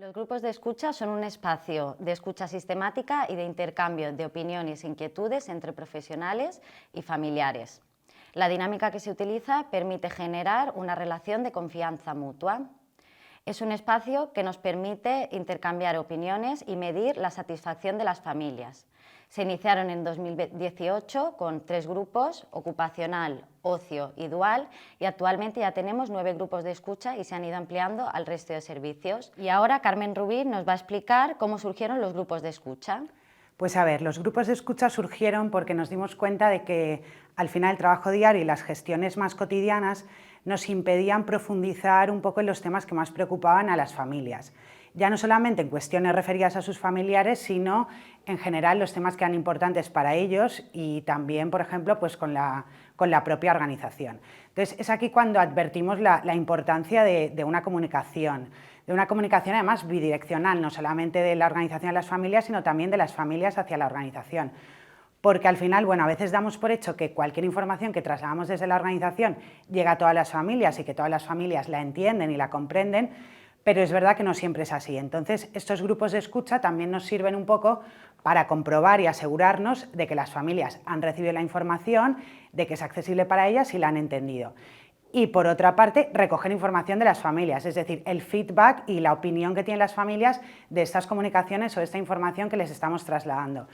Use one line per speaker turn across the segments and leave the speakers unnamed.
Los grupos de escucha son un espacio de escucha sistemática y de intercambio de opiniones e inquietudes entre profesionales y familiares. La dinámica que se utiliza permite generar una relación de confianza mutua. Es un espacio que nos permite intercambiar opiniones y medir la satisfacción de las familias. Se iniciaron en 2018 con 3 grupos, ocupacional, ocio y dual, y actualmente ya tenemos 9 grupos de escucha y se han ido ampliando al resto de servicios. Y ahora Carmen Rubí nos va a explicar cómo surgieron los grupos de escucha.
Pues a ver, los grupos de escucha surgieron porque nos dimos cuenta de que al final el trabajo diario y las gestiones más cotidianas nos impedían profundizar un poco en los temas que más preocupaban a las familias. Ya no solamente en cuestiones referidas a sus familiares, sino en general los temas que eran importantes para ellos y también, por ejemplo, pues con la propia organización. Entonces, es aquí cuando advertimos la importancia de una comunicación además bidireccional, no solamente de la organización a las familias, sino también de las familias hacia la organización. Porque al final, bueno, a veces damos por hecho que cualquier información que trasladamos desde la organización llega a todas las familias y que todas las familias la entienden y la comprenden, pero es verdad que no siempre es así. Entonces, estos grupos de escucha también nos sirven un poco para comprobar y asegurarnos de que las familias han recibido la información, de que es accesible para ellas y la han entendido. Y por otra parte, recoger información de las familias, es decir, el feedback y la opinión que tienen las familias de estas comunicaciones o de esta información que les estamos trasladando.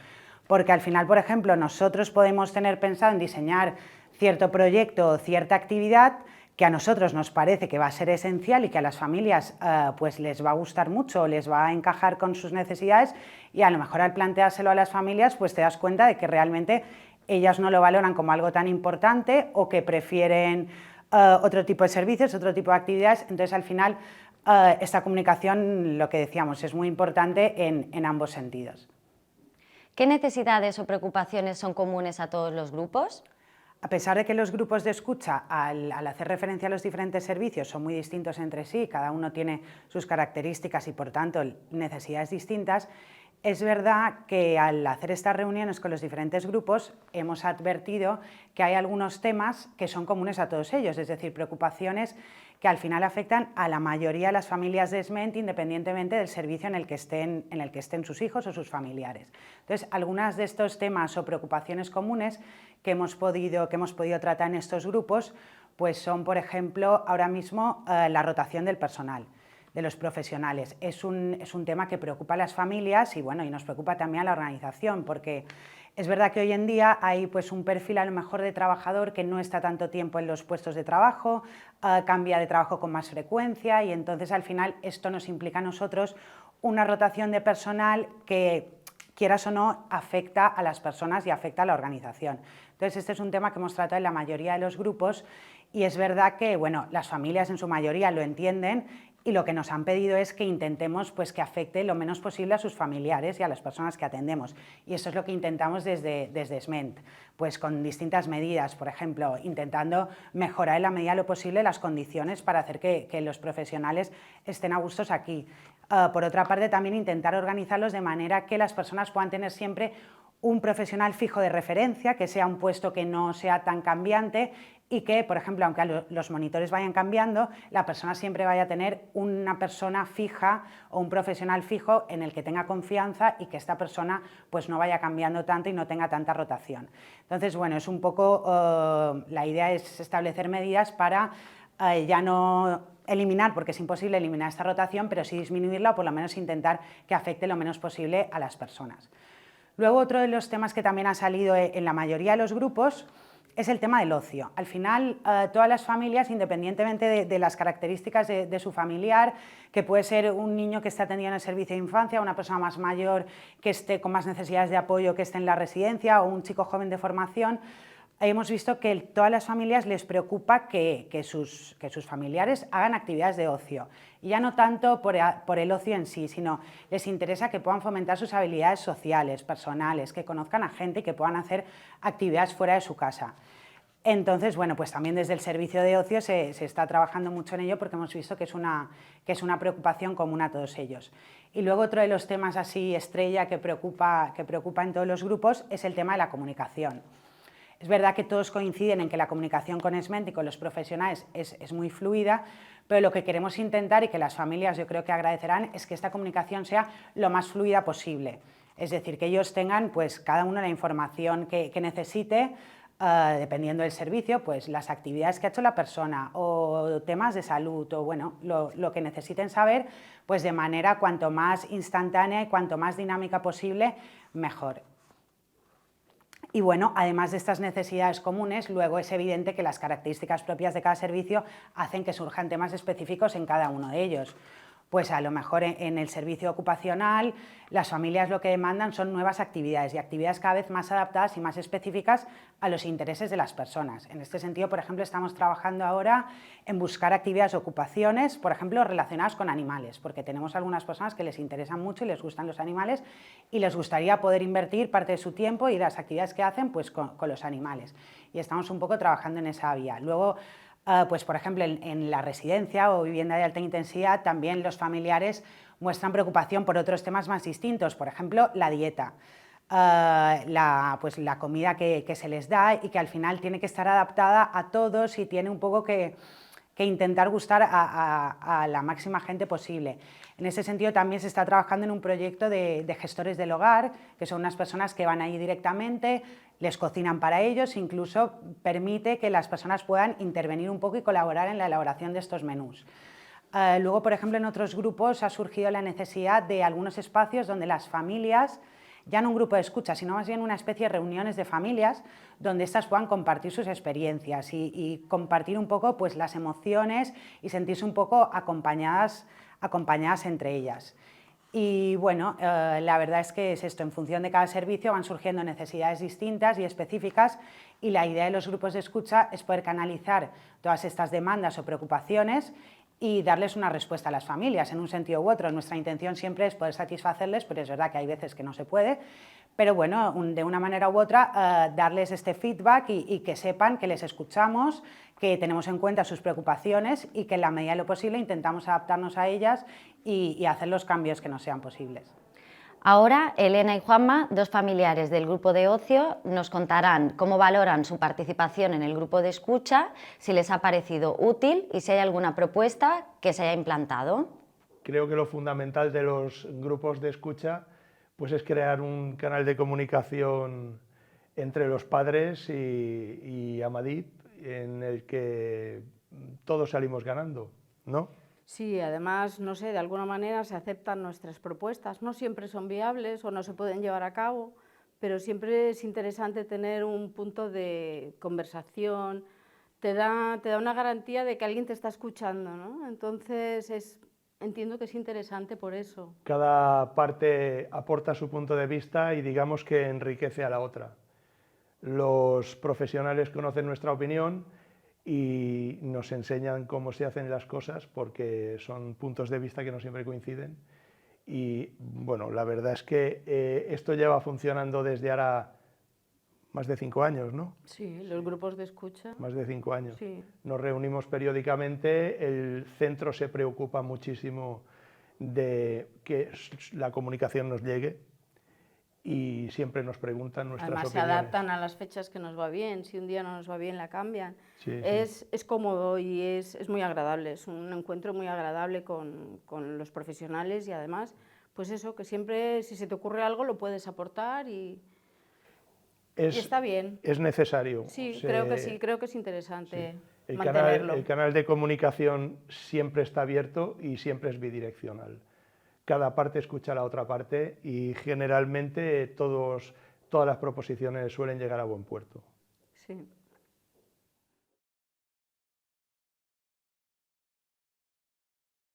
Porque al final, por ejemplo, nosotros podemos tener pensado en diseñar cierto proyecto o cierta actividad que a nosotros nos parece que va a ser esencial y que a las familias pues les va a gustar mucho o les va a encajar con sus necesidades, y a lo mejor al planteárselo a las familias pues te das cuenta de que realmente ellas no lo valoran como algo tan importante o que prefieren otro tipo de servicios, otro tipo de actividades. Entonces al final esta comunicación, lo que decíamos, es muy importante en ambos sentidos.
¿Qué necesidades o preocupaciones son comunes a todos los grupos?
A pesar de que los grupos de escucha, al hacer referencia a los diferentes servicios, son muy distintos entre sí, cada uno tiene sus características y, por tanto, necesidades distintas, es verdad que al hacer estas reuniones con los diferentes grupos hemos advertido que hay algunos temas que son comunes a todos ellos, es decir, preocupaciones que al final afectan a la mayoría de las familias de SMENT, independientemente del servicio en el que estén sus hijos o sus familiares. Entonces, algunos de estos temas o preocupaciones comunes que hemos podido tratar en estos grupos pues son, por ejemplo, ahora mismo la rotación del personal, de los profesionales. Es un tema que preocupa a las familias y, bueno, y nos preocupa también a la organización, porque es verdad que hoy en día hay pues un perfil a lo mejor de trabajador que no está tanto tiempo en los puestos de trabajo, cambia de trabajo con más frecuencia, y entonces al final esto nos implica a nosotros una rotación de personal que, quieras o no, afecta a las personas y afecta a la organización. Entonces este es un tema que hemos tratado en la mayoría de los grupos, y es verdad que, bueno, las familias en su mayoría lo entienden, y lo que nos han pedido es que intentemos pues, que afecte lo menos posible a sus familiares y a las personas que atendemos. Y eso es lo que intentamos desde SMENT, pues con distintas medidas, por ejemplo, intentando mejorar en la medida de lo posible las condiciones para hacer que los profesionales estén a gustos aquí. Por otra parte, también intentar organizarlos de manera que las personas puedan tener siempre un profesional fijo de referencia, que sea un puesto que no sea tan cambiante y que, por ejemplo, aunque los monitores vayan cambiando, la persona siempre vaya a tener una persona fija o un profesional fijo en el que tenga confianza, y que esta persona pues no vaya cambiando tanto y no tenga tanta rotación. Entonces, bueno, es un poco, la idea es establecer medidas para ya no eliminar, porque es imposible eliminar esta rotación, pero sí disminuirla, o por lo menos intentar que afecte lo menos posible a las personas. Luego, otro de los temas que también ha salido en la mayoría de los grupos es el tema del ocio. Al final, todas las familias, independientemente de las características de su familiar, que puede ser un niño que esté atendido en el servicio de infancia, una persona más mayor que esté con más necesidades de apoyo, que esté en la residencia, o un chico joven de formación, hemos visto que a todas las familias les preocupa que sus familiares hagan actividades de ocio. Y ya no tanto por el ocio en sí, sino les interesa que puedan fomentar sus habilidades sociales, personales, que conozcan a gente y que puedan hacer actividades fuera de su casa. Entonces, bueno, pues también desde el servicio de ocio se está trabajando mucho en ello, porque hemos visto que es una preocupación común a todos ellos. Y luego otro de los temas así estrella que preocupa en todos los grupos es el tema de la comunicación. Es verdad que todos coinciden en que la comunicación con ESMENT y con los profesionales es muy fluida, pero lo que queremos intentar, y que las familias yo creo que agradecerán, es que esta comunicación sea lo más fluida posible. Es decir, que ellos tengan pues, cada uno la información que necesite, dependiendo del servicio, pues las actividades que ha hecho la persona o temas de salud o bueno, lo que necesiten saber, pues de manera cuanto más instantánea y cuanto más dinámica posible, mejor. Y bueno, además de estas necesidades comunes, luego es evidente que las características propias de cada servicio hacen que surjan temas específicos en cada uno de ellos. Pues a lo mejor en el servicio ocupacional las familias lo que demandan son nuevas actividades y actividades cada vez más adaptadas y más específicas a los intereses de las personas. En este sentido, por ejemplo, estamos trabajando ahora en buscar actividades o ocupaciones, por ejemplo, relacionadas con animales, porque tenemos algunas personas que les interesan mucho y les gustan los animales y les gustaría poder invertir parte de su tiempo y las actividades que hacen pues, con los animales. Y estamos un poco trabajando en esa vía. Luego, pues por ejemplo, en la residencia o vivienda de alta intensidad también los familiares muestran preocupación por otros temas más distintos, por ejemplo, la dieta, pues la comida que se les da y que al final tiene que estar adaptada a todos y tiene un poco que intentar gustar a la máxima gente posible. En ese sentido también se está trabajando en un proyecto de gestores del hogar, que son unas personas que van ahí directamente, les cocinan para ellos, incluso permite que las personas puedan intervenir un poco y colaborar en la elaboración de estos menús. Luego, por ejemplo, en otros grupos ha surgido la necesidad de algunos espacios donde las familias, ya no un grupo de escucha, sino más bien una especie de reuniones de familias donde éstas puedan compartir sus experiencias y compartir un poco pues, las emociones y sentirse un poco acompañadas entre ellas. Y bueno, la verdad es que es esto, en función de cada servicio van surgiendo necesidades distintas y específicas y la idea de los grupos de escucha es poder canalizar todas estas demandas o preocupaciones y darles una respuesta a las familias en un sentido u otro. Nuestra intención siempre es poder satisfacerles, pero es verdad que hay veces que no se puede, pero bueno, de una manera u otra darles este feedback y que sepan que les escuchamos, que tenemos en cuenta sus preocupaciones y que en la medida de lo posible intentamos adaptarnos a ellas y hacer los cambios que nos sean posibles.
Ahora, Elena y Juanma, dos familiares del grupo de ocio, nos contarán cómo valoran su participación en el grupo de escucha, si les ha parecido útil y si hay alguna propuesta que se haya implantado.
Creo que lo fundamental de los grupos de escucha pues es crear un canal de comunicación entre los padres y Amadip en el que todos salimos ganando, ¿no?
Sí, además, no sé, de alguna manera se aceptan nuestras propuestas. No siempre son viables o no se pueden llevar a cabo, pero siempre es interesante tener un punto de conversación. Te da una garantía de que alguien te está escuchando, ¿no? Entonces, entiendo que es interesante por eso.
Cada parte aporta su punto de vista y digamos que enriquece a la otra. Los profesionales conocen nuestra opinión y nos enseñan cómo se hacen las cosas porque son puntos de vista que no siempre coinciden y bueno, la verdad es que esto lleva funcionando desde ahora más de 5 años, ¿no?
Sí, los grupos de escucha.
Más de 5 años.
Sí.
Nos reunimos periódicamente, el centro se preocupa muchísimo de que la comunicación nos llegue y siempre nos preguntan nuestras
Además,
opiniones.
se adaptan a las fechas que nos va bien, si un día no nos va bien la cambian.
Sí,
es cómodo y es muy agradable, es un encuentro muy agradable con los profesionales y además, pues eso, que siempre si se te ocurre algo lo puedes aportar y está bien.
Es necesario.
Sí, creo que es interesante
sí.
mantenerlo.
El canal de comunicación siempre está abierto y siempre es bidireccional. Cada parte escucha a la otra parte y generalmente todas las proposiciones suelen llegar a buen puerto.
Sí.